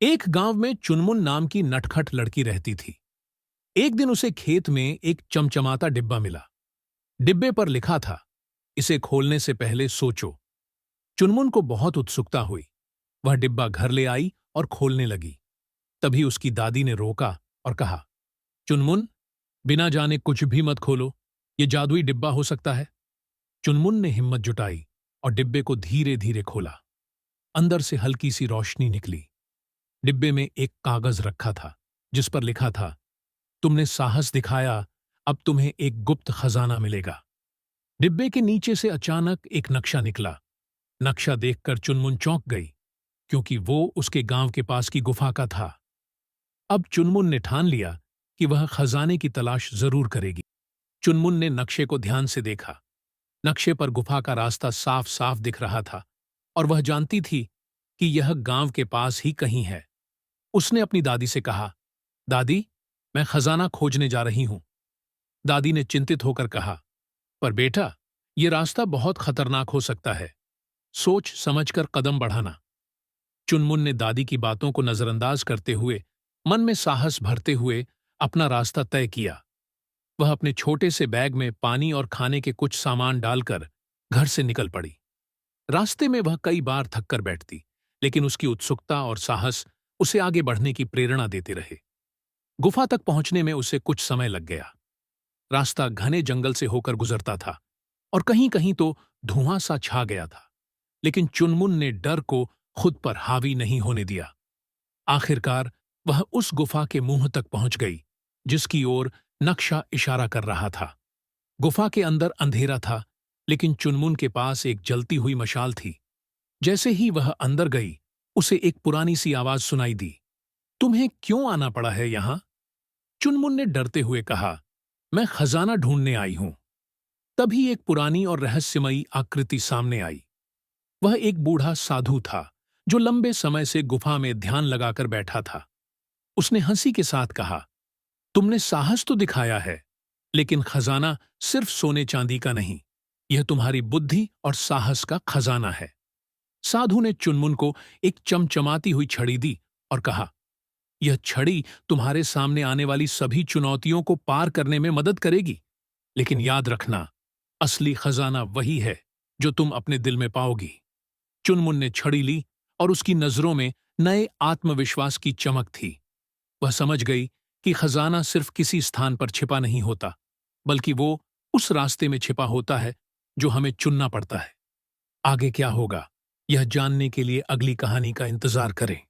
एक गांव में चुनमुन नाम की नटखट लड़की रहती थी। एक दिन उसे खेत में एक चमचमाता डिब्बा मिला। डिब्बे पर लिखा था, इसे खोलने से पहले सोचो। चुनमुन को बहुत उत्सुकता हुई। वह डिब्बा घर ले आई और खोलने लगी। तभी उसकी दादी ने रोका और कहा, चुनमुन, बिना जाने कुछ भी मत खोलो। ये जादुई डिब्बा हो सकता है। चुनमुन ने हिम्मत जुटाई और डिब्बे को धीरे धीरे खोला। अंदर से हल्की सी रोशनी निकली। डिब्बे में एक कागज रखा था जिस पर लिखा था, तुमने साहस दिखाया, अब तुम्हें एक गुप्त खजाना मिलेगा। डिब्बे के नीचे से अचानक एक नक्शा निकला। नक्शा देखकर चुनमुन चौंक गई, क्योंकि वो उसके गांव के पास की गुफा का था। अब चुनमुन ने ठान लिया कि वह खजाने की तलाश जरूर करेगी। चुनमुन ने नक्शे को ध्यान से देखा। नक्शे पर गुफा का रास्ता साफ साफ दिख रहा था और वह जानती थी कि यह गांव के पास ही कहीं है। उसने अपनी दादी से कहा, दादी, मैं खजाना खोजने जा रही हूं। दादी ने चिंतित होकर कहा, पर बेटा, यह रास्ता बहुत खतरनाक हो सकता है। सोच समझकर कदम बढ़ाना। चुनमुन ने दादी की बातों को नजरअंदाज करते हुए, मन में साहस भरते हुए अपना रास्ता तय किया। वह अपने छोटे से बैग में पानी और खाने के कुछ सामान डालकर घर से निकल पड़ी। रास्ते में वह कई बार थककर बैठती, लेकिन उसकी उत्सुकता और साहस उसे आगे बढ़ने की प्रेरणा देते रहे। गुफा तक पहुंचने में उसे कुछ समय लग गया। रास्ता घने जंगल से होकर गुजरता था और कहीं कहीं तो धुआं सा छा गया था, लेकिन चुनमुन ने डर को खुद पर हावी नहीं होने दिया। आखिरकार वह उस गुफा के मुंह तक पहुंच गई जिसकी ओर नक्शा इशारा कर रहा था। गुफा के अंदर अंधेरा था, लेकिन चुनमुन के पास एक जलती हुई मशाल थी। जैसे ही वह अंदर गई, उसे एक पुरानी सी आवाज सुनाई दी, तुम्हें क्यों आना पड़ा है यहां? चुनमुन ने डरते हुए कहा, मैं खजाना ढूंढने आई हूं। तभी एक पुरानी और रहस्यमयी आकृति सामने आई। वह एक बूढ़ा साधु था जो लंबे समय से गुफा में ध्यान लगाकर बैठा था। उसने हंसी के साथ कहा, तुमने साहस तो दिखाया है, लेकिन खजाना सिर्फ सोने चांदी का नहीं, यह तुम्हारी बुद्धि और साहस का खजाना है। साधु ने चुनमुन को एक चमचमाती हुई छड़ी दी और कहा, यह छड़ी तुम्हारे सामने आने वाली सभी चुनौतियों को पार करने में मदद करेगी, लेकिन याद रखना, असली खजाना वही है जो तुम अपने दिल में पाओगी। चुनमुन ने छड़ी ली और उसकी नजरों में नए आत्मविश्वास की चमक थी। वह समझ गई कि खजाना सिर्फ किसी स्थान पर छिपा नहीं होता, बल्कि वो उस रास्ते में छिपा होता है जो हमें चुनना पड़ता है। आगे क्या होगा, यह जानने के लिए अगली कहानी का इंतजार करें।